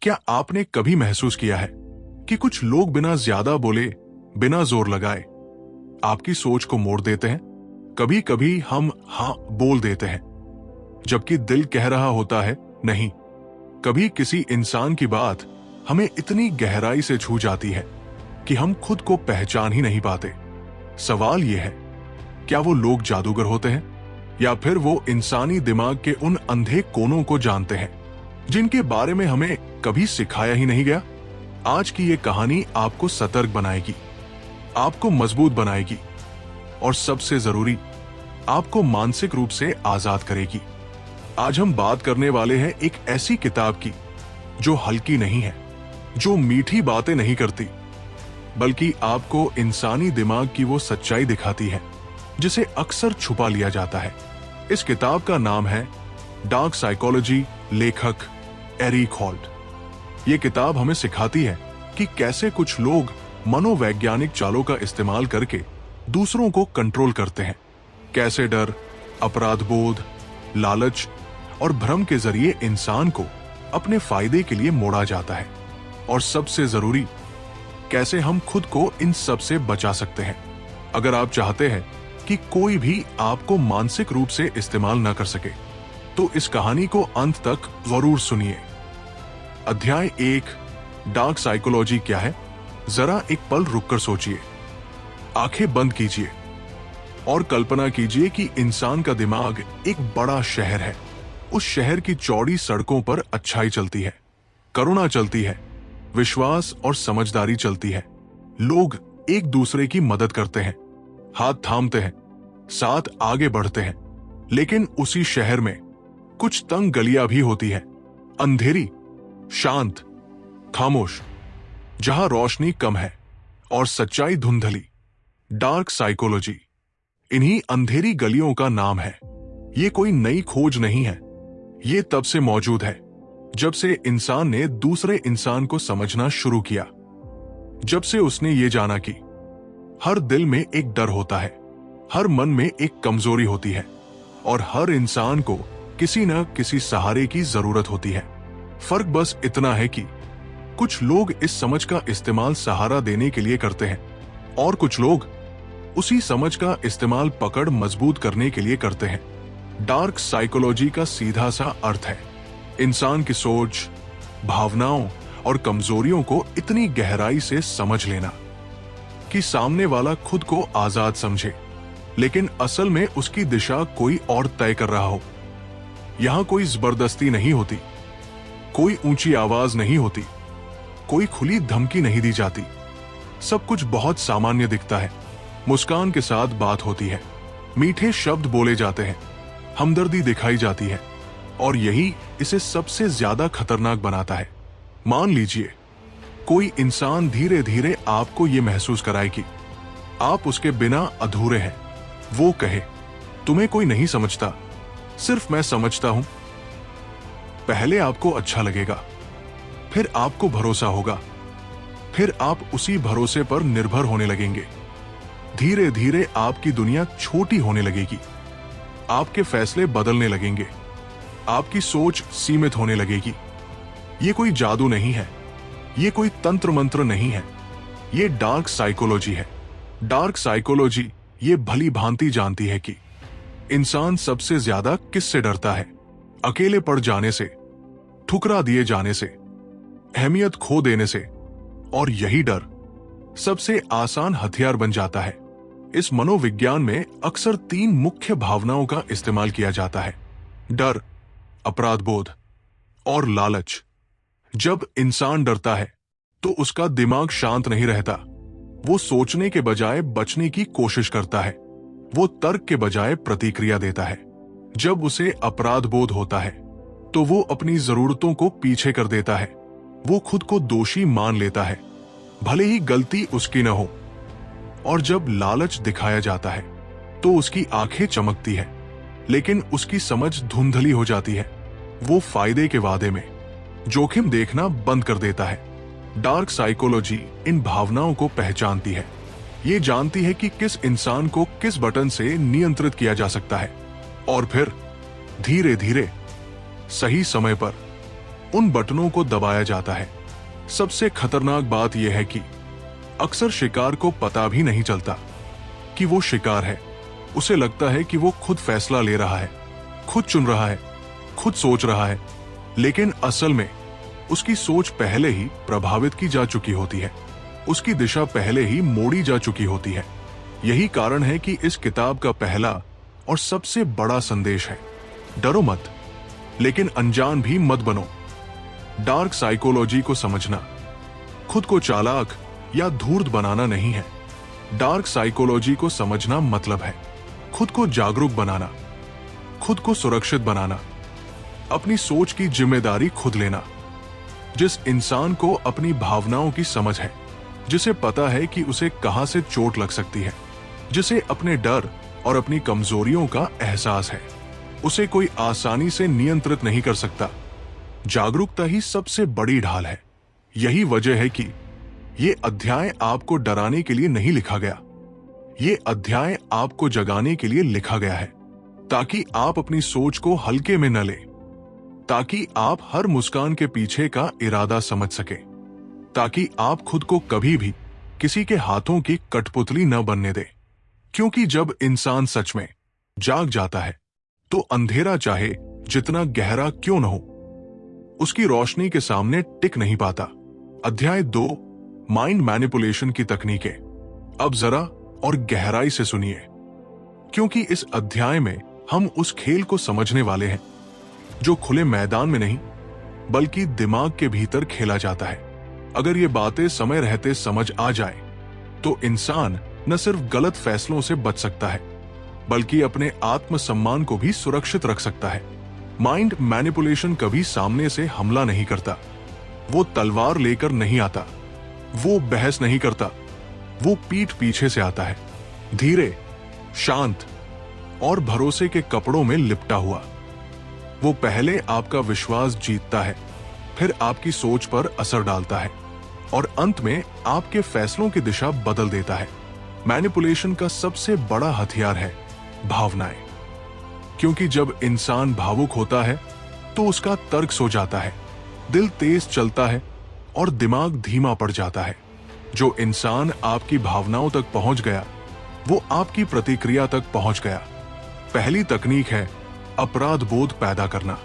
क्या आपने कभी महसूस किया है कि कुछ लोग बिना ज्यादा बोले, बिना जोर लगाए आपकी सोच को मोड़ देते हैं? कभी कभी हम हाँ बोल देते हैं जबकि दिल कह रहा होता है नहीं। कभी किसी इंसान की बात हमें इतनी गहराई से छू जाती है कि हम खुद को पहचान ही नहीं पाते। सवाल यह है, क्या वो लोग जादूगर होते हैं या फिर वो इंसानी दिमाग के उन अंधे कोनों को जानते हैं जिनके बारे में हमें कभी सिखाया ही नहीं गया? आज की ये कहानी आपको सतर्क बनाएगी, आपको मजबूत बनाएगी और सबसे जरूरी, आपको मानसिक रूप से आजाद करेगी। आज हम बात करने वाले हैं एक ऐसी किताब की जो हल्की नहीं है, जो मीठी बातें नहीं करती, बल्कि आपको इंसानी दिमाग की वो सच्चाई दिखाती है जिसे अक्सर छुपा लिया जाता है। इस किताब का नाम है डार्क साइकोलॉजी, लेखक एरिक हॉल्ट। ये किताब हमें सिखाती है कि कैसे कुछ लोग मनोवैज्ञानिक चालों का इस्तेमाल करके दूसरों को कंट्रोल करते हैं, कैसे डर, अपराध बोध, लालच और भ्रम के जरिए इंसान को अपने फायदे के लिए मोड़ा जाता है, और सबसे जरूरी, कैसे हम खुद को इन सब से बचा सकते हैं अगर आप चाहते हैं कि कोई भी आपको मानसिक रूप से इस्तेमाल न कर सके। तो इस कहानी को अंत तक जरूर सुनिए। अध्याय 1, डार्क साइकोलॉजी क्या है? जरा एक पल रुककर सोचिए, आंखें बंद कीजिए और कल्पना कीजिए कि इंसान का दिमाग एक बड़ा शहर है। उस शहर की चौड़ी सड़कों पर अच्छाई चलती है, करुणा चलती है, विश्वास और समझदारी चलती है। लोग एक दूसरे की मदद करते हैं, हाथ थामते हैं, साथ आगे बढ़ते हैं। लेकिन उसी शहर में कुछ तंग गलियां भी होती हैं, अंधेरी, शांत, खामोश, जहां रोशनी कम है और सच्चाई धुंधली। डार्क साइकोलॉजी इन्हीं अंधेरी गलियों का नाम है। ये कोई नई खोज नहीं है, ये तब से मौजूद है जब से इंसान ने दूसरे इंसान को समझना शुरू किया, जब से उसने ये जाना कि हर दिल में एक डर होता है, हर मन में एक कमजोरी होती है और हर इंसान को किसी न किसी सहारे की जरूरत होती है। फर्क बस इतना है कि कुछ लोग इस समझ का इस्तेमाल सहारा देने के लिए करते हैं और कुछ लोग उसी समझ का इस्तेमाल पकड़ मजबूत करने के लिए करते हैं। डार्क साइकोलॉजी का सीधा सा अर्थ है इंसान की सोच, भावनाओं और कमजोरियों को इतनी गहराई से समझ लेना कि सामने वाला खुद को आजाद समझे, लेकिन असल में उसकी दिशा कोई और तय कर रहा हो। यहां कोई जबरदस्ती नहीं होती, कोई ऊंची आवाज नहीं होती, कोई खुली धमकी नहीं दी जाती। सब कुछ बहुत सामान्य दिखता है। मुस्कान के साथ बात होती है, मीठे शब्द बोले जाते हैं, हमदर्दी दिखाई जाती है, और यही इसे सबसे ज्यादा खतरनाक बनाता है। मान लीजिए कोई इंसान धीरे धीरे आपको यह महसूस कराए कि आप उसके बिना अधूरे हैं। वो कहे, तुम्हें कोई नहीं समझता, सिर्फ मैं समझता हूं। पहले आपको अच्छा लगेगा, फिर आपको भरोसा होगा, फिर आप उसी भरोसे पर निर्भर होने लगेंगे। धीरे धीरे आपकी दुनिया छोटी होने लगेगी, आपके फैसले बदलने लगेंगे, आपकी सोच सीमित होने लगेगी। ये कोई जादू नहीं है, ये कोई तंत्र मंत्र नहीं है, ये डार्क साइकोलॉजी है। डार्क साइकोलॉजी ये भली भांति जानती है कि इंसान सबसे ज्यादा किससे डरता है? अकेले पड़ जाने से, ठुकरा दिए जाने से, अहमियत खो देने से, और यही डर सबसे आसान हथियार बन जाता है। इस मनोविज्ञान में अक्सर 3 मुख्य भावनाओं का इस्तेमाल किया जाता है: डर, अपराध बोध और लालच। जब इंसान डरता है तो उसका दिमाग शांत नहीं रहता। वो सोचने के बजाय बचने की कोशिश करता है, वो तर्क के बजाय प्रतिक्रिया देता है। जब उसे अपराध बोध होता है तो वो अपनी जरूरतों को पीछे कर देता है, वो खुद को दोषी मान लेता है, भले ही गलती उसकी न हो। और जब लालच दिखाया जाता है तो उसकी आंखें चमकती है, लेकिन उसकी समझ धुंधली हो जाती है। वो फायदे के वादे में जोखिम देखना बंद कर देता है। डार्क साइकोलॉजी इन भावनाओं को पहचानती है, ये जानती है कि किस इंसान को किस बटन से नियंत्रित किया जा सकता है, और फिर धीरे धीरे, सही समय पर, उन बटनों को दबाया जाता है। सबसे खतरनाक बात यह है कि अक्सर शिकार को पता भी नहीं चलता कि वो शिकार है। उसे लगता है कि वो खुद फैसला ले रहा है, खुद चुन रहा है, खुद सोच रहा है, लेकिन असल में उसकी सोच पहले ही प्रभावित की जा चुकी होती है, उसकी दिशा पहले ही मोड़ी जा चुकी होती है। यही कारण है कि इस किताब का पहला और सबसे बड़ा संदेश है, डरो मत, लेकिन अनजान भी मत बनो। डार्क साइकोलॉजी को समझना खुद को चालाक या धूर्त बनाना नहीं है। डार्क साइकोलॉजी को समझना मतलब है खुद को जागरूक बनाना, खुद को सुरक्षित बनाना, अपनी सोच की जिम्मेदारी खुद लेना। जिस इंसान को अपनी भावनाओं की समझ है, जिसे पता है कि उसे कहां से चोट लग सकती है, जिसे अपने डर और अपनी कमजोरियों का एहसास है, उसे कोई आसानी से नियंत्रित नहीं कर सकता। जागरूकता ही सबसे बड़ी ढाल है। यही वजह है कि ये अध्याय आपको डराने के लिए नहीं लिखा गया, ये अध्याय आपको जगाने के लिए लिखा गया है, ताकि आप अपनी सोच को हल्के में न लें, ताकि आप हर मुस्कान के पीछे का इरादा समझ सके, ताकि आप खुद को कभी भी किसी के हाथों की कठपुतली न बनने दे। क्योंकि जब इंसान सच में जाग जाता है तो अंधेरा चाहे जितना गहरा क्यों न हो, उसकी रोशनी के सामने टिक नहीं पाता। अध्याय 2, माइंड मैनिपुलेशन की तकनीकें। अब जरा और गहराई से सुनिए, क्योंकि इस अध्याय में हम उस खेल को समझने वाले हैं जो खुले मैदान में नहीं बल्कि दिमाग के भीतर खेला जाता है। अगर ये बातें समय रहते समझ आ जाए तो इंसान न सिर्फ गलत फैसलों से बच सकता है बल्कि अपने आत्मसम्मान को भी सुरक्षित रख सकता है। माइंड मैनिपुलेशन कभी सामने से हमला नहीं करता, वो तलवार लेकर नहीं आता, वो बहस नहीं करता, वो पीठ पीछे से आता है, धीरे, शांत और भरोसे के कपड़ों में लिपटा हुआ। वो पहले आपका विश्वास जीतता है, फिर आपकी सोच पर असर डालता है और अंत में आपके फैसलों की दिशा बदल देता है। मैनिपुलेशन का सबसे बड़ा हथियार है भावनाएं, क्योंकि जब इंसान भावुक होता है तो उसका तर्क सो जाता है, दिल तेज चलता है और दिमाग धीमा पड़ जाता है। जो इंसान आपकी भावनाओं तक पहुंच गया वो आपकी प्रतिक्रिया तक पहुंच गया। पहली तकनीक है अपराध बोध पैदा करना।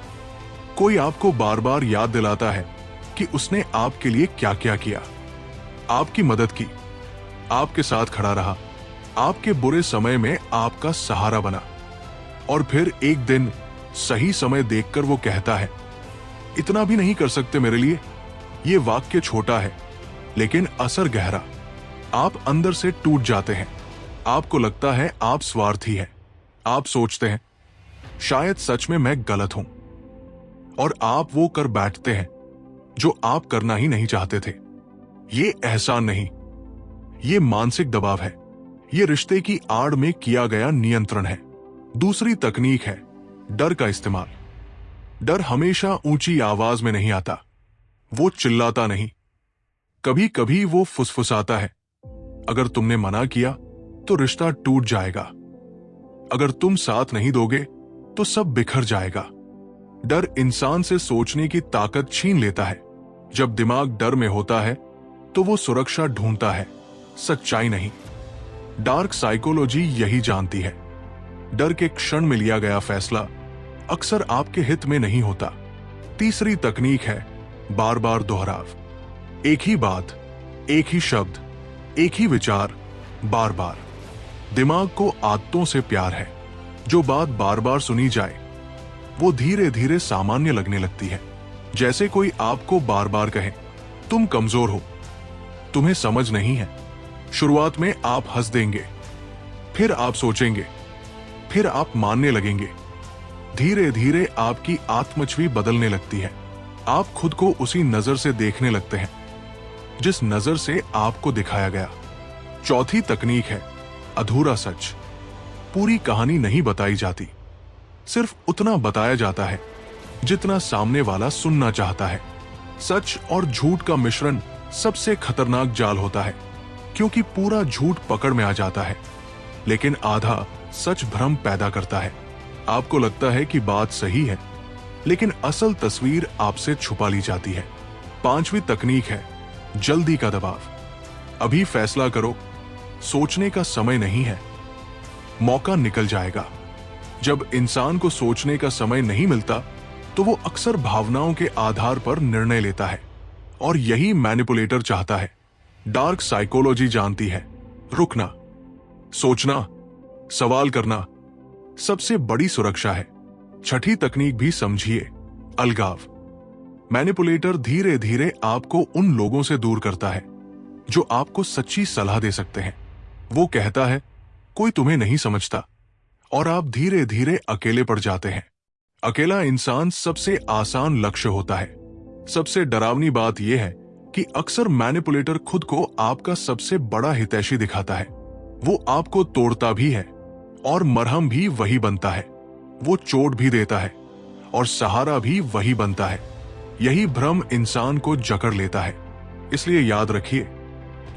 कोई आपको बार बार याद दिलाता है कि उसने आपके लिए क्या क्या किया, आपकी मदद की, आपके साथ खड़ा रहा, आपके बुरे समय में आपका सहारा बना, और फिर एक दिन सही समय देखकर वो कहता है, इतना भी नहीं कर सकते मेरे लिए। ये वाक्य छोटा है लेकिन असर गहरा। आप अंदर से टूट जाते हैं, आपको लगता है आप स्वार्थी हैं, आप सोचते हैं शायद सच में मैं गलत हूं, और आप वो कर बैठते हैं जो आप करना ही नहीं चाहते थे। ये एहसान नहीं, ये मानसिक दबाव है, ये रिश्ते की आड़ में किया गया नियंत्रण है। दूसरी तकनीक है डर का इस्तेमाल। डर हमेशा ऊंची आवाज में नहीं आता, वो चिल्लाता नहीं, कभी कभी वो फुसफुसाता है। अगर तुमने मना किया तो रिश्ता टूट जाएगा, अगर तुम साथ नहीं दोगे तो सब बिखर जाएगा। डर इंसान से सोचने की ताकत छीन लेता है। जब दिमाग डर में होता है तो वो सुरक्षा ढूंढता है, सच्चाई नहीं। डार्क साइकोलॉजी यही जानती है, डर के क्षण में लिया गया फैसला अक्सर आपके हित में नहीं होता। तीसरी तकनीक है बार बार दोहराव। एक ही बात, एक ही शब्द, एक ही विचार बार बार। दिमाग को आदतों से प्यार है। जो बात बार बार सुनी जाए वो धीरे धीरे सामान्य लगने लगती है। जैसे कोई आपको बार बार कहे, तुम कमजोर हो, तुम्हें समझ नहीं है। शुरुआत में आप हंस देंगे, फिर आप सोचेंगे, फिर आप मानने लगेंगे। धीरे धीरे आपकी आत्मछवि बदलने लगती है। आप खुद को उसी नजर से देखने लगते हैं जिस नजर से आपको दिखाया गया। चौथी तकनीक है अधूरा सच। पूरी कहानी नहीं बताई जाती, सिर्फ उतना बताया जाता है जितना सामने वाला सुनना चाहता है। सच और झूठ का मिश्रण सबसे खतरनाक जाल होता है, क्योंकि पूरा झूठ पकड़ में आ जाता है लेकिन आधा सच भ्रम पैदा करता है। आपको लगता है कि बात सही है लेकिन असल तस्वीर आपसे छुपा ली जाती है। पांचवी तकनीक है जल्दी का दबाव। अभी फैसला करो, सोचने का समय नहीं है, मौका निकल जाएगा। जब इंसान को सोचने का समय नहीं मिलता तो वो अक्सर भावनाओं के आधार पर निर्णय लेता है, और यही मैनिपुलेटर चाहता है। डार्क साइकोलॉजी जानती है रुकना, सोचना, सवाल करना सबसे बड़ी सुरक्षा है। छठी तकनीक भी समझिए, अलगाव। मैनिपुलेटर धीरे धीरे आपको उन लोगों से दूर करता है जो आपको सच्ची सलाह दे सकते हैं। वो कहता है कोई तुम्हें नहीं समझता, और आप धीरे धीरे अकेले पड़ जाते हैं। अकेला इंसान सबसे आसान लक्ष्य होता है। सबसे डरावनी बात यह है कि अक्सर मैनिपुलेटर खुद को आपका सबसे बड़ा हितैषी दिखाता है। वो आपको तोड़ता भी है और मरहम भी वही बनता है। वो चोट भी देता है और सहारा भी वही बनता है। यही भ्रम इंसान को जकड़ लेता है। इसलिए याद रखिए,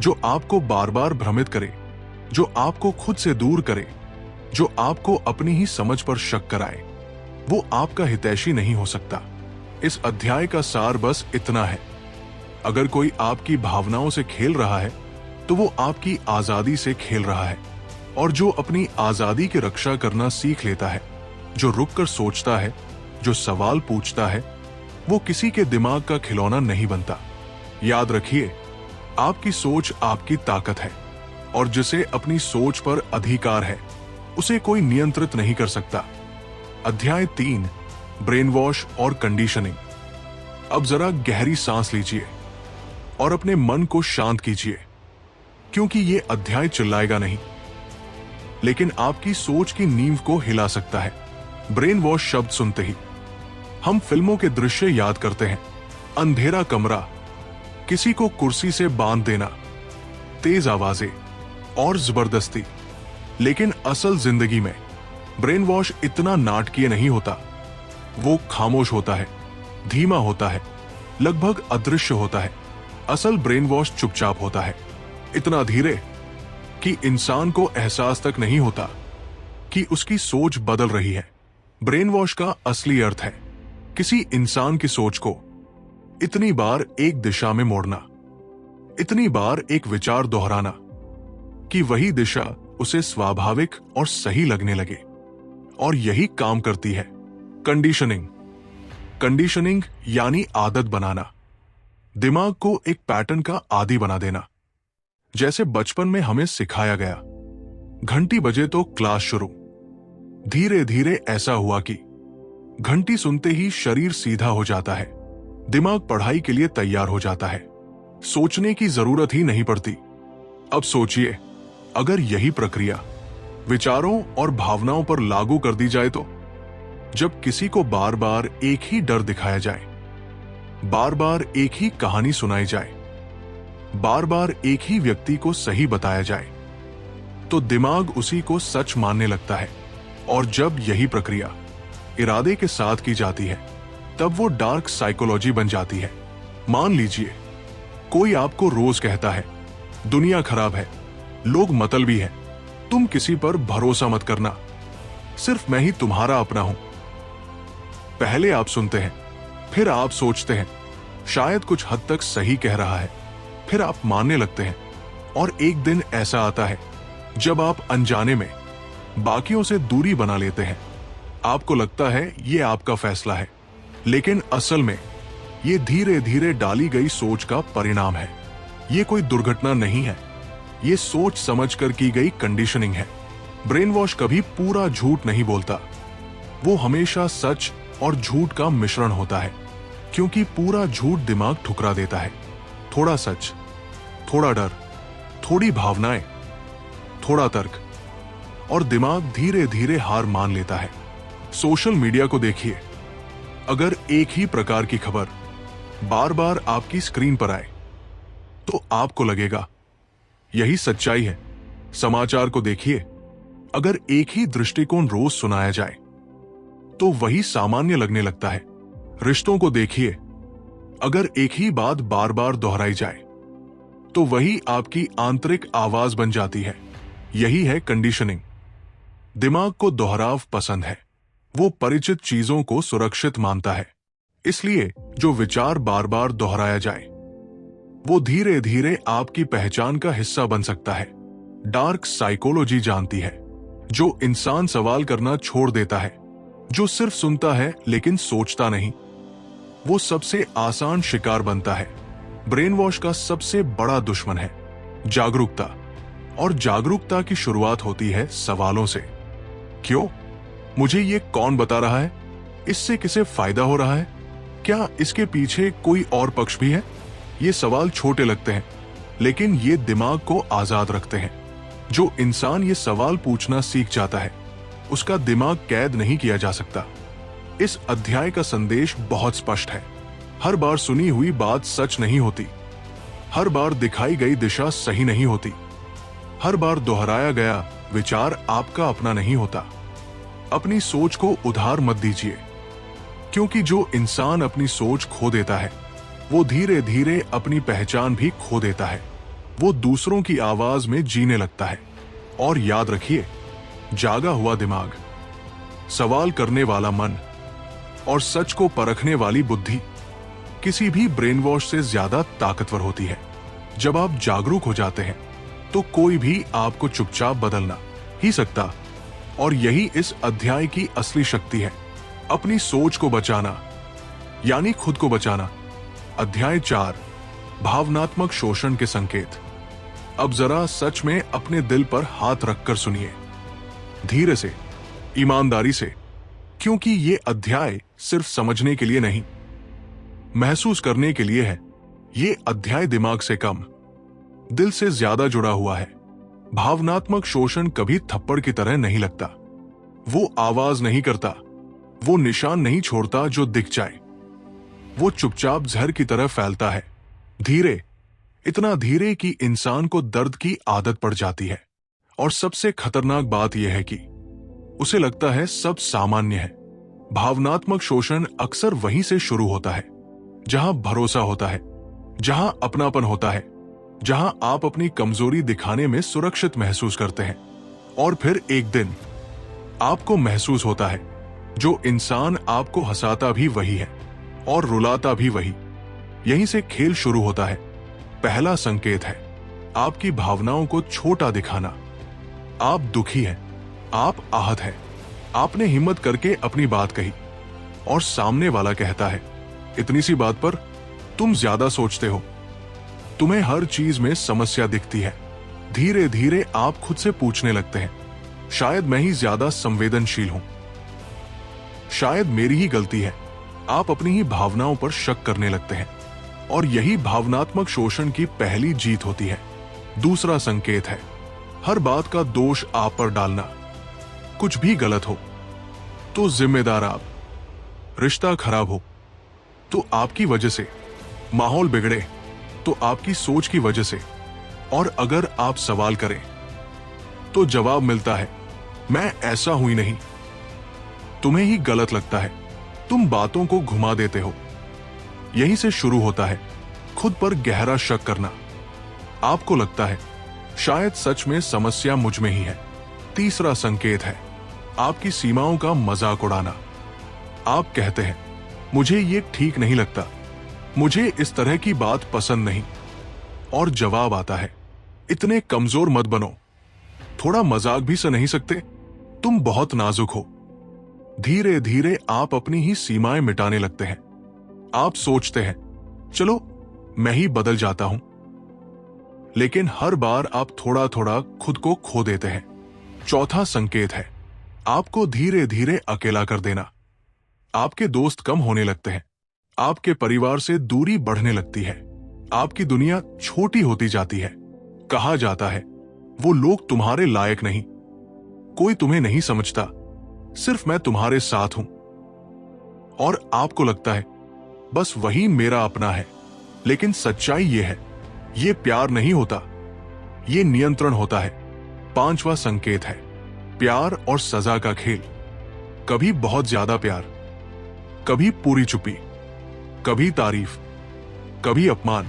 जो आपको बार बार भ्रमित करे, जो आपको खुद से दूर करे, जो आपको अपनी ही समझ पर शक कराए, वो आपका हितैषी नहीं हो सकता। इस अध्याय का सार बस इतना है, अगर कोई आपकी भावनाओं से खेल रहा है तो वो आपकी आजादी से खेल रहा है। और जो अपनी आजादी की रक्षा करना सीख लेता है, जो रुककर सोचता है, जो सवाल पूछता है, वो किसी के दिमाग का खिलौना नहीं बनता। याद रखिए, आपकी सोच आपकी ताकत है, और जिसे अपनी सोच पर अधिकार है उसे कोई नियंत्रित नहीं कर सकता। अध्याय 3, ब्रेन वॉश और कंडीशनिंग। अब जरा गहरी सांस लीजिए और अपने मन को शांत कीजिए, क्योंकि ये अध्याय चिल्लाएगा नहीं, लेकिन आपकी सोच की नींव को हिला सकता है। ब्रेन वॉश शब्द सुनते ही हम फिल्मों के दृश्य याद करते हैं। अंधेरा कमरा, किसी को कुर्सी से बांध देना, तेज आवाजें और जबरदस्ती। लेकिन असल जिंदगी में ब्रेन वॉश इतना नाटकीय नहीं होता। वो खामोश होता है, धीमा होता है, लगभग अदृश्य होता है। असल ब्रेन वॉश चुपचाप होता है, इतना धीरे कि इंसान को एहसास तक नहीं होता कि उसकी सोच बदल रही है। ब्रेन वॉश का असली अर्थ है किसी इंसान की सोच को इतनी बार एक दिशा में मोड़ना, इतनी बार एक विचार दोहराना कि वही दिशा उसे स्वाभाविक और सही लगने लगे। और यही काम करती है कंडीशनिंग। कंडीशनिंग यानी आदत बनाना, दिमाग को एक पैटर्न का आदी बना देना। जैसे बचपन में हमें सिखाया गया, घंटी बजे तो क्लास शुरू। धीरे धीरे ऐसा हुआ कि घंटी सुनते ही शरीर सीधा हो जाता है, दिमाग पढ़ाई के लिए तैयार हो जाता है, सोचने की जरूरत ही नहीं पड़ती। अब सोचिए, अगर यही प्रक्रिया विचारों और भावनाओं पर लागू कर दी जाए तो जब किसी को बार बार एक ही डर दिखाया जाए, बार बार एक ही कहानी सुनाई जाए, बार बार एक ही व्यक्ति को सही बताया जाए, तो दिमाग उसी को सच मानने लगता है। और जब यही प्रक्रिया इरादे के साथ की जाती है, तब वो डार्क साइकोलॉजी बन जाती है। मान लीजिए, कोई आपको रोज कहता है दुनिया खराब है, लोग मतलबी हैं, तुम किसी पर भरोसा मत करना, सिर्फ मैं ही तुम्हारा अपना हूं। पहले आप सुनते हैं, फिर आप सोचते हैं शायद कुछ हद तक सही कह रहा है, फिर आप मानने लगते हैं। और एक दिन ऐसा आता है जब आप अनजाने में बाकियों से दूरी बना लेते हैं। आपको लगता है ये आपका फैसला है, लेकिन असल में ये धीरे धीरे डाली गई सोच का परिणाम है। ये कोई दुर्घटना नहीं है, ये सोच समझकर की गई कंडीशनिंग है। ब्रेन वॉश कभी पूरा झूठ नहीं बोलता, वो हमेशा सच और झूठ का मिश्रण होता है, क्योंकि पूरा झूठ दिमाग ठुकरा देता है। थोड़ा सच, थोड़ा डर, थोड़ी भावनाएं, थोड़ा तर्क, और दिमाग धीरे धीरे हार मान लेता है। सोशल मीडिया को देखिए, अगर एक ही प्रकार की खबर बार बार आपकी स्क्रीन पर आए तो आपको लगेगा यही सच्चाई है। समाचार को देखिए, अगर एक ही दृष्टिकोण रोज सुनाया जाए तो वही सामान्य लगने लगता है। रिश्तों को देखिए, अगर एक ही बात बार बार दोहराई जाए तो वही आपकी आंतरिक आवाज बन जाती है। यही है कंडीशनिंग। दिमाग को दोहराव पसंद है, वो परिचित चीजों को सुरक्षित मानता है, इसलिए जो विचार बार बार दोहराया जाए वो धीरे धीरे आपकी पहचान का हिस्सा बन सकता है। डार्क साइकोलॉजी जानती है, जो इंसान सवाल करना छोड़ देता है, जो सिर्फ सुनता है लेकिन सोचता नहीं, वो सबसे आसान शिकार बनता है। ब्रेन वॉश का सबसे बड़ा दुश्मन है जागरूकता, और जागरूकता की शुरुआत होती है सवालों से। क्यों? मुझे ये कौन बता रहा है? इससे किसे फायदा हो रहा है? क्या इसके पीछे कोई और पक्ष भी है? ये सवाल छोटे लगते हैं, लेकिन ये दिमाग को आजाद रखते हैं। जो इंसान ये सवाल पूछना सीख जाता है, उसका दिमाग कैद नहीं किया जा सकता। इस अध्याय का संदेश बहुत स्पष्ट है। हर बार सुनी हुई बात सच नहीं होती, हर बार दिखाई गई दिशा सही नहीं होती, हर बार दोहराया गया विचार आपका अपना नहीं होता। अपनी सोच को उधार मत दीजिए, क्योंकि जो इंसान अपनी सोच खो देता है वो धीरे धीरे अपनी पहचान भी खो देता है। वो दूसरों की आवाज में जीने लगता है। और याद रखिए, जागा हुआ दिमाग, सवाल करने वाला मन और सच को परखने वाली बुद्धि किसी भी ब्रेन वॉश से ज्यादा ताकतवर होती है। जब आप जागरूक हो जाते हैं तो कोई भी आपको चुपचाप बदलना ही सकता, और यही इस अध्याय की असली शक्ति है। अपनी सोच को बचाना यानी खुद को बचाना। अध्याय 4, भावनात्मक शोषण के संकेत। अब जरा सच में अपने दिल पर हाथ रखकर सुनिए, धीरे से, ईमानदारी से, क्योंकि ये अध्याय सिर्फ समझने के लिए नहीं, महसूस करने के लिए है। ये अध्याय दिमाग से कम, दिल से ज्यादा जुड़ा हुआ है। भावनात्मक शोषण कभी थप्पड़ की तरह नहीं लगता। वो आवाज नहीं करता, वो निशान नहीं छोड़ता जो दिख जाए। वो चुपचाप जहर की तरह फैलता है, धीरे, इतना धीरे कि इंसान को दर्द की आदत पड़ जाती है। और सबसे खतरनाक बात यह है कि उसे लगता है सब सामान्य है। भावनात्मक शोषण अक्सर वहीं से शुरू होता है जहां भरोसा होता है, जहां अपनापन होता है, जहां आप अपनी कमजोरी दिखाने में सुरक्षित महसूस करते हैं। और फिर एक दिन आपको महसूस होता है जो इंसान आपको हंसाता भी वही है और रुलाता भी वही। यहीं से खेल शुरू होता है। पहला संकेत है आपकी भावनाओं को छोटा दिखाना। आप दुखी हैं, आप आहत हैं, आपने हिम्मत करके अपनी बात कही और सामने वाला कहता है, इतनी सी बात पर तुम ज्यादा सोचते हो, तुम्हें हर चीज में समस्या दिखती है। धीरे धीरे आप खुद से पूछने लगते हैं, शायद मैं ही ज्यादा संवेदनशील हूं, शायद मेरी ही गलती है। आप अपनी ही भावनाओं पर शक करने लगते हैं, और यही भावनात्मक शोषण की पहली जीत होती है। दूसरा संकेत है हर बात का दोष आप पर डालना। कुछ भी गलत हो तो जिम्मेदार आप, रिश्ता खराब हो तो आपकी वजह से, माहौल बिगड़े तो आपकी सोच की वजह से, और अगर आप सवाल करें तो जवाब मिलता है, मैं ऐसा हुई नहीं, तुम्हें ही गलत लगता है, तुम बातों को घुमा देते हो। यहीं से शुरू होता है खुद पर गहरा शक करना। आपको लगता है शायद सच में समस्या मुझ में ही है। तीसरा संकेत है आपकी सीमाओं का मजाक उड़ाना। आप कहते हैं, मुझे ये ठीक नहीं लगता, मुझे इस तरह की बात पसंद नहीं, और जवाब आता है, इतने कमजोर मत बनो, थोड़ा मजाक भी सह नहीं सकते, तुम बहुत नाजुक हो। धीरे धीरे आप अपनी ही सीमाएं मिटाने लगते हैं। आप सोचते हैं, चलो मैं ही बदल जाता हूं, लेकिन हर बार आप थोड़ा थोड़ा खुद को खो देते हैं। चौथा संकेत है आपको धीरे धीरे अकेला कर देना। आपके दोस्त कम होने लगते हैं, आपके परिवार से दूरी बढ़ने लगती है, आपकी दुनिया छोटी होती जाती है। कहा जाता है वो लोग तुम्हारे लायक नहीं, कोई तुम्हें नहीं समझता, सिर्फ मैं तुम्हारे साथ हूं। और आपको लगता है बस वही मेरा अपना है, लेकिन सच्चाई ये है, ये प्यार नहीं होता, ये नियंत्रण होता है। पांचवा संकेत है प्यार और सजा का खेल। कभी बहुत ज्यादा प्यार, कभी पूरी चुप्पी, कभी तारीफ, कभी अपमान।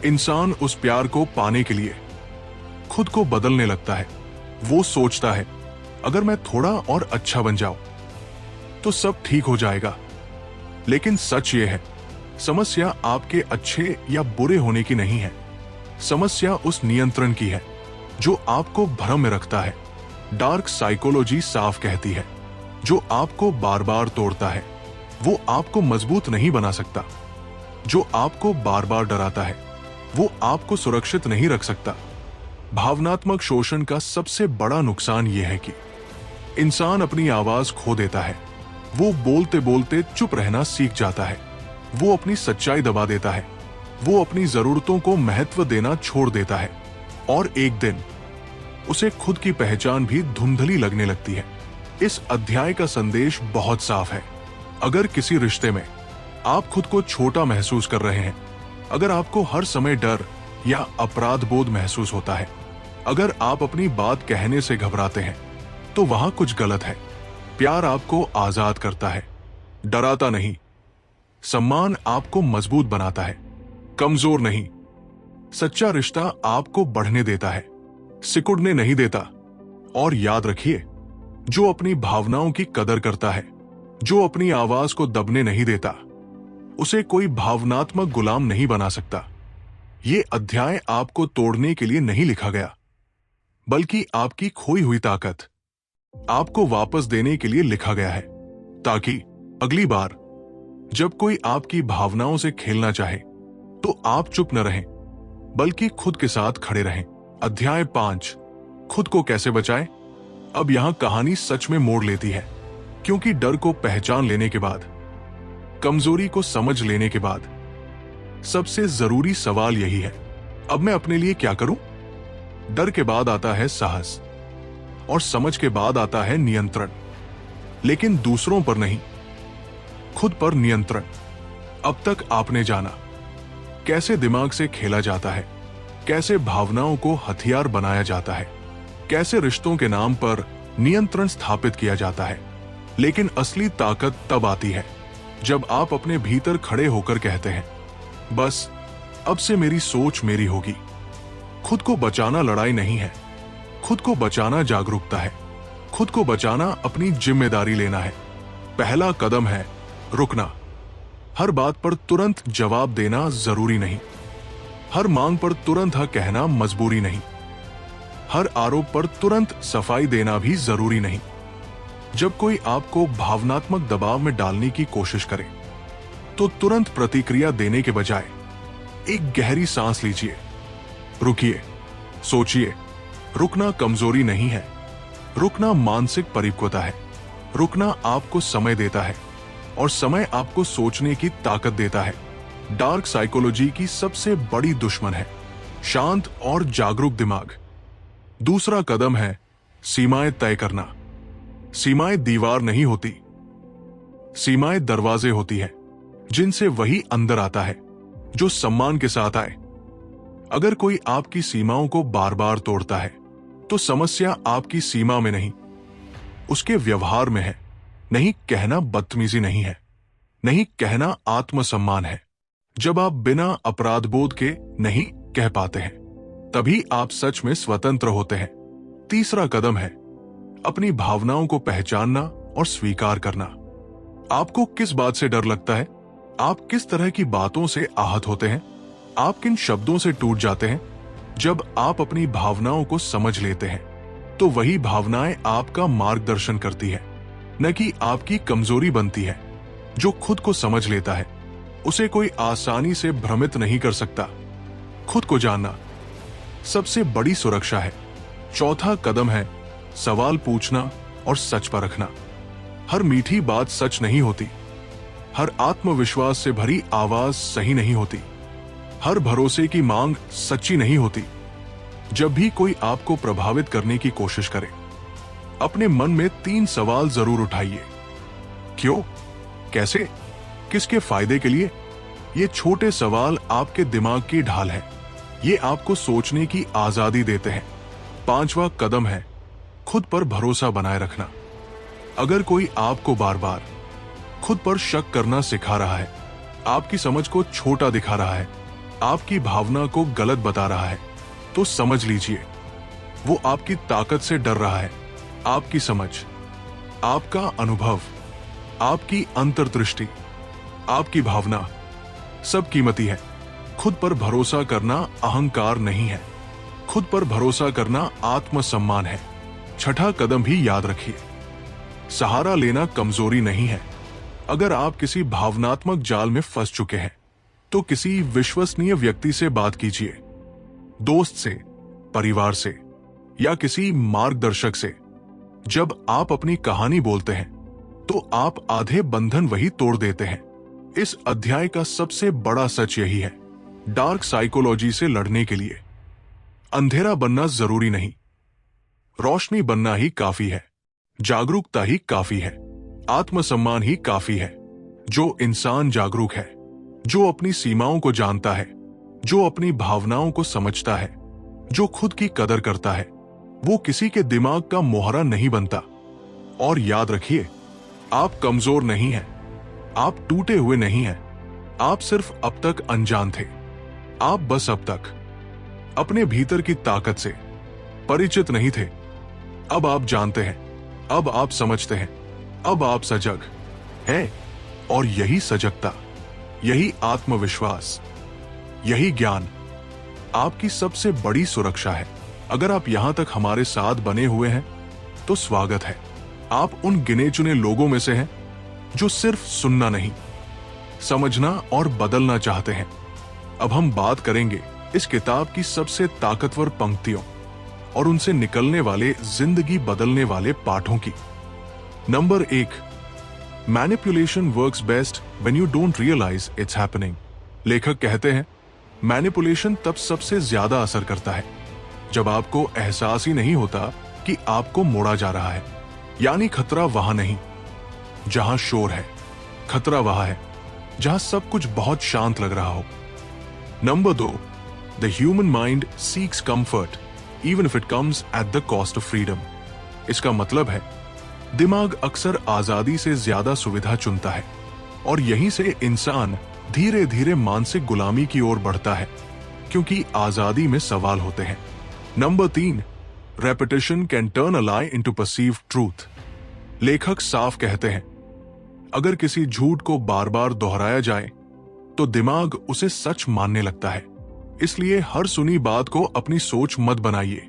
इंसान उस प्यार को पाने के लिए खुद को बदलने लगता है। वो सोचता है, अगर मैं थोड़ा और अच्छा बन जाऊं तो सब ठीक हो जाएगा। लेकिन सच ये है, समस्या आपके अच्छे या बुरे होने की नहीं है। समस्या उस नियंत्रण की है जो आपको भ्रम में रखता है। डार्क साइकोलॉजी साफ कहती है, जो आपको बार बार तोड़ता है वो आपको मजबूत नहीं बना सकता। जो आपको बार बार डराता है वो आपको सुरक्षित नहीं रख सकता। भावनात्मक शोषण का सबसे बड़ा नुकसान यह है कि इंसान अपनी आवाज खो देता है। वो बोलते बोलते चुप रहना सीख जाता है। वो अपनी सच्चाई दबा देता है। वो अपनी जरूरतों को महत्व देना छोड़ देता है और एक दिन उसे खुद की पहचान भी धुंधली लगने लगती है। इस अध्याय का संदेश बहुत साफ है। अगर किसी रिश्ते में आप खुद को छोटा महसूस कर रहे हैं, अगर आपको हर समय डर या अपराध बोध महसूस होता है, अगर आप अपनी बात कहने से घबराते हैं, तो वहां कुछ गलत है। प्यार आपको आजाद करता है, डराता नहीं। सम्मान आपको मजबूत बनाता है, कमजोर नहीं। सच्चा रिश्ता आपको बढ़ने देता है, सिकुड़ने नहीं देता। और याद रखिए, जो अपनी भावनाओं की कदर करता है, जो अपनी आवाज को दबने नहीं देता, उसे कोई भावनात्मक गुलाम नहीं बना सकता। ये अध्याय आपको तोड़ने के लिए नहीं लिखा गया, बल्कि आपकी खोई हुई ताकत आपको वापस देने के लिए लिखा गया है, ताकि अगली बार जब कोई आपकी भावनाओं से खेलना चाहे तो आप चुप न रहें, बल्कि खुद के साथ खड़े रहें। अध्याय 5, खुद को कैसे बचाएं। अब यहां कहानी सच में मोड़ लेती है, क्योंकि डर को पहचान लेने के बाद, कमजोरी को समझ लेने के बाद, सबसे जरूरी सवाल यही है, अब मैं अपने लिए क्या करूं। डर के बाद आता है साहस और समझ के बाद आता है नियंत्रण, लेकिन दूसरों पर नहीं, खुद पर नियंत्रण। अब तक आपने जाना कैसे दिमाग से खेला जाता है, कैसे भावनाओं को हथियार बनाया जाता है, कैसे रिश्तों के नाम पर नियंत्रण स्थापित किया जाता है। लेकिन असली ताकत तब आती है जब आप अपने भीतर खड़े होकर कहते हैं, बस अब से मेरी सोच मेरी होगी। खुद को बचाना लड़ाई नहीं है, खुद को बचाना जागरूकता है। खुद को बचाना अपनी जिम्मेदारी लेना है। पहला कदम है रुकना। हर बात पर तुरंत जवाब देना जरूरी नहीं। हर मांग पर तुरंत हाँ कहना मजबूरी नहीं। हर आरोप पर तुरंत सफाई देना भी जरूरी नहीं। जब कोई आपको भावनात्मक दबाव में डालने की कोशिश करे, तो तुरंत प्रतिक्रिया देने के बजाय एक गहरी सांस लीजिए, रुकिए, सोचिए। रुकना कमजोरी नहीं है, रुकना मानसिक परिपक्वता है। रुकना आपको समय देता है और समय आपको सोचने की ताकत देता है। डार्क साइकोलॉजी की सबसे बड़ी दुश्मन है शांत और जागरूक दिमाग। दूसरा कदम है सीमाएं तय करना। सीमाएं दीवार नहीं होती, सीमाएं दरवाजे होती है, जिनसे वही अंदर आता है जो सम्मान के साथ आए। अगर कोई आपकी सीमाओं को बार बार तोड़ता है, तो समस्या आपकी सीमा में नहीं, उसके व्यवहार में है। नहीं कहना बदतमीजी नहीं है, नहीं कहना आत्मसम्मान है। जब आप बिना अपराध बोध के नहीं कह पाते हैं, तभी आप सच में स्वतंत्र होते हैं। तीसरा कदम है अपनी भावनाओं को पहचानना और स्वीकार करना। आपको किस बात से डर लगता है? आप किस तरह की बातों से आहत होते हैं? आप किन शब्दों से टूट जाते हैं? जब आप अपनी भावनाओं को समझ लेते हैं, तो वही भावनाएं आपका मार्गदर्शन करती है, न कि आपकी कमजोरी बनती है। जो खुद को समझ लेता है, उसे कोई आसानी से भ्रमित नहीं कर सकता। खुद को जानना सबसे बड़ी सुरक्षा है। चौथा कदम है सवाल पूछना और सच परखना। हर मीठी बात सच नहीं होती, हर आत्मविश्वास से भरी आवाज सही नहीं होती, हर भरोसे की मांग सच्ची नहीं होती। जब भी कोई आपको प्रभावित करने की कोशिश करे, अपने मन में 3 सवाल जरूर उठाइए। क्यों, कैसे, किसके फायदे के लिए? ये छोटे सवाल आपके दिमाग की ढाल है, ये आपको सोचने की आजादी देते हैं। 5वां कदम है खुद पर भरोसा बनाए रखना। अगर कोई आपको बार बार खुद पर शक करना सिखा रहा है, आपकी समझ को छोटा दिखा रहा है, आपकी भावना को गलत बता रहा है, तो समझ लीजिए वो आपकी ताकत से डर रहा है। आपकी समझ, आपका अनुभव, आपकी अंतर्दृष्टि, आपकी भावना सब कीमती है। खुद पर भरोसा करना अहंकार नहीं है, खुद पर भरोसा करना आत्मसम्मान है। छठा कदम भी याद रखिए, सहारा लेना कमजोरी नहीं है। अगर आप किसी भावनात्मक जाल में फंस चुके हैं तो किसी विश्वसनीय व्यक्ति से बात कीजिए, दोस्त से, परिवार से या किसी मार्गदर्शक से। जब आप अपनी कहानी बोलते हैं तो आप आधे बंधन वही तोड़ देते हैं। इस अध्याय का सबसे बड़ा सच यही है, डार्क साइकोलॉजी से लड़ने के लिए अंधेरा बनना जरूरी नहीं, रोशनी बनना ही काफी है, जागरूकता ही काफी है, आत्मसम्मान ही काफी है। जो इंसान जागरूक है, जो अपनी सीमाओं को जानता है, जो अपनी भावनाओं को समझता है, जो खुद की कदर करता है, वो किसी के दिमाग का मोहरा नहीं बनता। और याद रखिए, आप कमजोर नहीं हैं, आप टूटे हुए नहीं हैं, आप सिर्फ अब तक अनजान थे। आप बस अब तक अपने भीतर की ताकत से परिचित नहीं थे। अब आप जानते हैं, अब आप समझते हैं, अब आप सजग हैं। और यही सजगता, यही आत्मविश्वास, यही ज्ञान आपकी सबसे बड़ी सुरक्षा है। अगर आप यहां तक हमारे साथ बने हुए हैं तो स्वागत है। आप उन गिने चुने लोगों में से हैं जो सिर्फ सुनना नहीं, समझना और बदलना चाहते हैं। अब हम बात करेंगे इस किताब की सबसे ताकतवर पंक्तियों और उनसे निकलने वाले जिंदगी बदलने वाले पाठों की। Number 1, manipulation works best when you don't realize it's happening. लेखक कहते हैं, मैनिपुलेशन तब सबसे ज्यादा असर करता है जब आपको एहसास ही नहीं होता कि आपको मोड़ा जा रहा है। यानी खतरा वहां नहीं जहां शोर है, खतरा वहां है जहां सब कुछ बहुत शांत लग रहा हो। Number 2, the human mind seeks comfort even if it comes at the cost of freedom. इसका मतलब है, दिमाग अक्सर आजादी से ज्यादा सुविधा चुनता है और यहीं से इंसान धीरे धीरे मानसिक गुलामी की ओर बढ़ता है, क्योंकि आजादी में सवाल होते हैं। Number 3, repetition can turn a lie into perceived truth. लेखक साफ कहते हैं, अगर किसी झूठ को बार बार दोहराया जाए तो दिमाग उसे सच मानने लगता है। इसलिए हर सुनी बात को अपनी सोच मत बनाइए।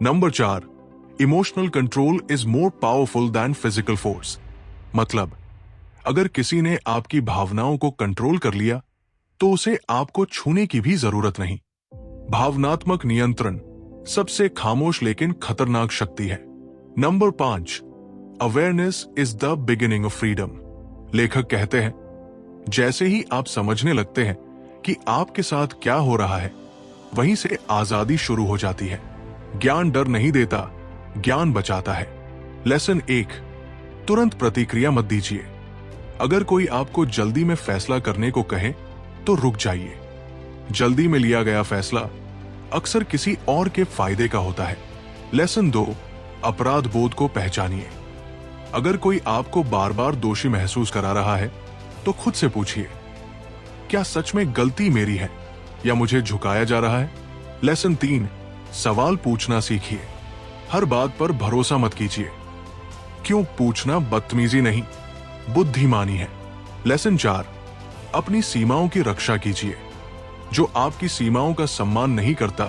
Number 4, emotional control is more powerful then physical force. मतलब, अगर किसी ने आपकी भावनाओं को कंट्रोल कर लिया तो उसे आपको छूने की भी जरूरत नहीं। भावनात्मक नियंत्रण सबसे खामोश लेकिन खतरनाक शक्ति है। Number 5, awareness is the beginning of freedom. लेखक कहते हैं, जैसे ही आप समझने लगते हैं कि आपके साथ क्या हो रहा है, वहीं से आजादी शुरू हो जाती है। ज्ञान डर नहीं देता, ज्ञान बचाता है। लेसन 1, तुरंत प्रतिक्रिया मत दीजिए। अगर कोई आपको जल्दी में फैसला करने को कहे तो रुक जाइए। जल्दी में लिया गया फैसला अक्सर किसी और के फायदे का होता है। लेसन 2, अपराध बोध को पहचानिए। अगर कोई आपको बार बार दोषी महसूस करा रहा है तो खुद से पूछिए, क्या सच में गलती मेरी है या मुझे झुकाया जा रहा है? लेसन 3, सवाल पूछना सीखिए। हर बात पर भरोसा मत कीजिए। क्यों पूछना बदतमीजी नहीं, बुद्धिमानी है। लेसन 4, अपनी सीमाओं की रक्षा कीजिए। जो आपकी सीमाओं का सम्मान नहीं करता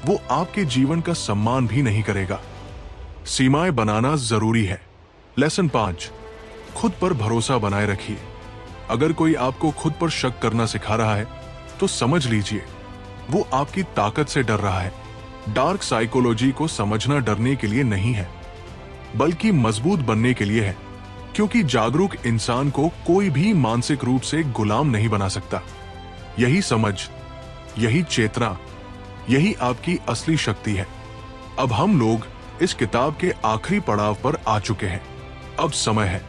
वो आपके जीवन का सम्मान भी नहीं करेगा। सीमाएं बनाना जरूरी है। लेसन 5, खुद पर भरोसा बनाए रखिए। अगर कोई आपको खुद पर शक करना सिखा रहा है तो समझ लीजिए वो आपकी ताकत से डर रहा है। डार्क साइकोलॉजी को समझना डरने के लिए नहीं है, बल्कि मजबूत बनने के लिए है, क्योंकि जागरूक इंसान को कोई भी मानसिक रूप से गुलाम नहीं बना सकता। यही समझ, यही चेतना, यही आपकी असली शक्ति है। अब हम लोग इस किताब के आखिरी पड़ाव पर आ चुके हैं। अब समय है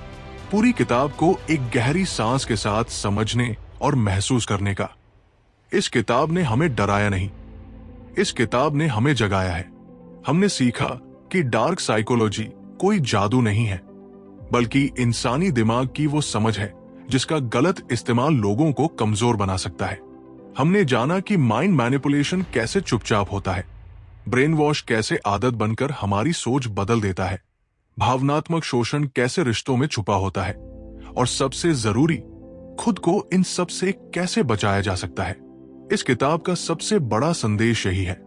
पूरी किताब को एक गहरी सांस के साथ समझने और महसूस करने का। इस किताब ने हमें डराया नहीं, इस किताब ने हमें जगाया है। हमने सीखा कि डार्क साइकोलॉजी कोई जादू नहीं है, बल्कि इंसानी दिमाग की वो समझ है जिसका गलत इस्तेमाल लोगों को कमजोर बना सकता है। हमने जाना कि माइंड मैनिपुलेशन कैसे चुपचाप होता है, ब्रेन वॉश कैसे आदत बनकर हमारी सोच बदल देता है, भावनात्मक शोषण कैसे रिश्तों में छुपा होता है, और सबसे जरूरी, खुद को इन सब से कैसे बचाया जा सकता है। इस किताब का सबसे बड़ा संदेश यही है,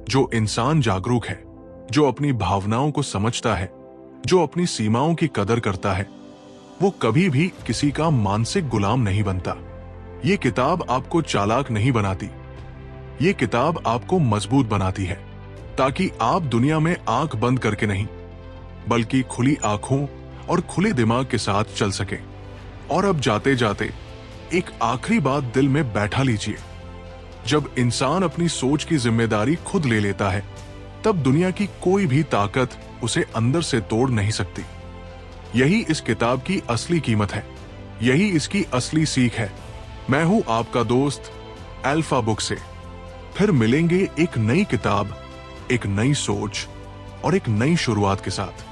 जो इंसान जागरूक है, जो अपनी भावनाओं को समझता है, जो अपनी सीमाओं की कदर करता है, वो कभी भी किसी का मानसिक गुलाम नहीं बनता। ये किताब आपको चालाक नहीं बनाती, ये किताब आपको मजबूत बनाती है, ताकि आप दुनिया में आंख बंद करके नहीं, बल्कि खुली आंखों और खुले दिमाग के साथ चल सके। और अब जाते जाते एक आखिरी बात दिल में बैठा लीजिए, जब इंसान अपनी सोच की जिम्मेदारी खुद ले लेता है, तब दुनिया की कोई भी ताकत उसे अंदर से तोड़ नहीं सकती। यही इस किताब की असली कीमत है, यही इसकी असली सीख है। मैं हूं आपका दोस्त अल्फा बुक से। फिर मिलेंगे एक नई किताब, एक नई सोच और एक नई शुरुआत के साथ।